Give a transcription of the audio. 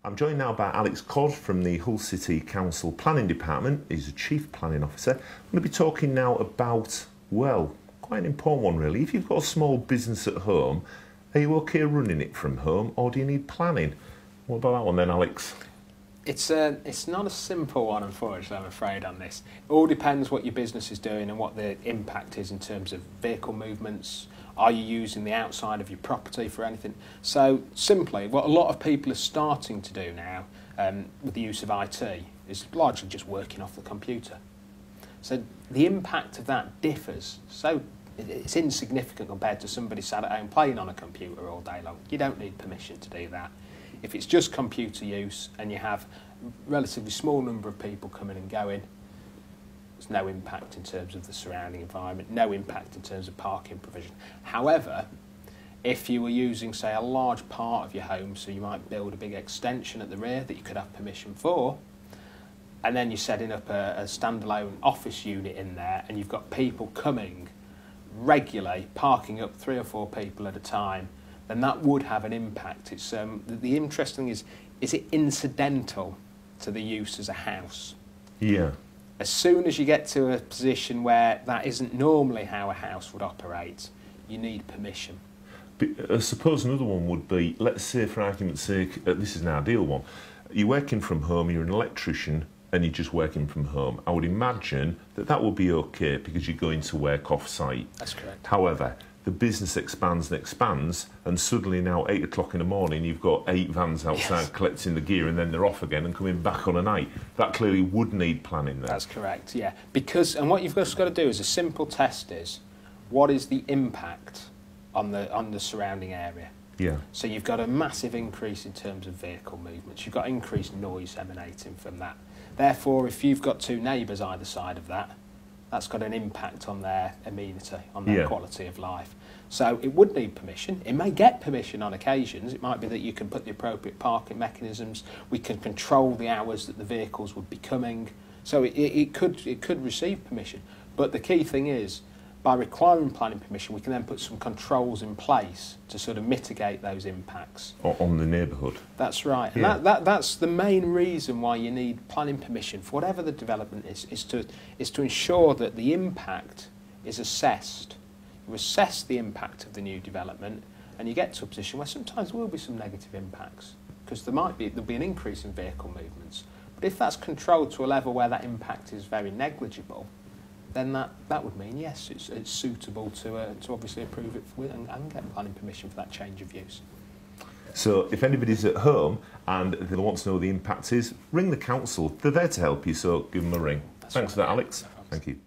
I'm joined now by Alex Codd from the Hull City Council Planning Department. He's a Chief Planning Officer. I'm going to be talking now about, well, quite an important one really. If you've got a small business at home, are you okay running it from home or do you need planning? What about that one then, Alex? It's not a simple one, unfortunately, I'm afraid, on this. It all depends what your business is doing and what the impact is in terms of vehicle movements. Are you using the outside of your property for anything? So, simply, what a lot of people are starting to do now with the use of IT is largely just working off the computer. So, the impact of that differs. So, it's insignificant compared to somebody sat at home playing on a computer all day long. You don't need permission to do that. If it's just computer use and you have a relatively small number of people coming and going, there's no impact in terms of the surrounding environment, no impact in terms of parking provision. However, if you were using, say, a large part of your home, so you might build a big extension at the rear that you could have permission for, and then you're setting up a standalone office unit in there and you've got people coming regularly, parking up 3 or 4 people at a time, then that would have an impact. It's the interesting thing is it incidental to the use as a house? Yeah. As soon as you get to a position where that isn't normally how a house would operate, you need permission. But I suppose another one would be, let's say for argument's sake, this is an ideal one, you're working from home, you're an electrician and you're just working from home. I would imagine that that would be okay because you're going to work off-site. That's correct. However, the business expands and expands, and suddenly now 8 o'clock in the morning you've got 8 vans outside Yes. collecting the gear and then they're off again and coming back on a night. That clearly would need planning there. That's correct, yeah. Because, and what you've just got to do is a simple test is, what is the impact on the surrounding area? Yeah. So you've got a massive increase in terms of vehicle movements. You've got increased noise emanating from that. Therefore, if you've got 2 neighbours either side of that, that's got an impact on their amenity, on their quality of life. So it would need permission. It may get permission on occasions. It might be that you can put the appropriate parking mechanisms. We can control the hours that the vehicles would be coming. So it could receive permission. But the key thing is, by requiring planning permission, we can then put some controls in place to sort of mitigate those impacts. On the neighbourhood. That's right. And Yeah. that's the main reason why you need planning permission for whatever the development is to ensure that the impact is assessed. You assess the impact of the new development and you get to a position where sometimes there will be some negative impacts because there'll be an increase in vehicle movements. But if that's controlled to a level where that impact is very negligible, then that would mean, yes, it's suitable to obviously approve it and get planning permission for that change of use. So if anybody's at home and they want to know what the impact is, ring the council. They're there to help you, so give them a ring. Thanks for that, Alex. Thank you.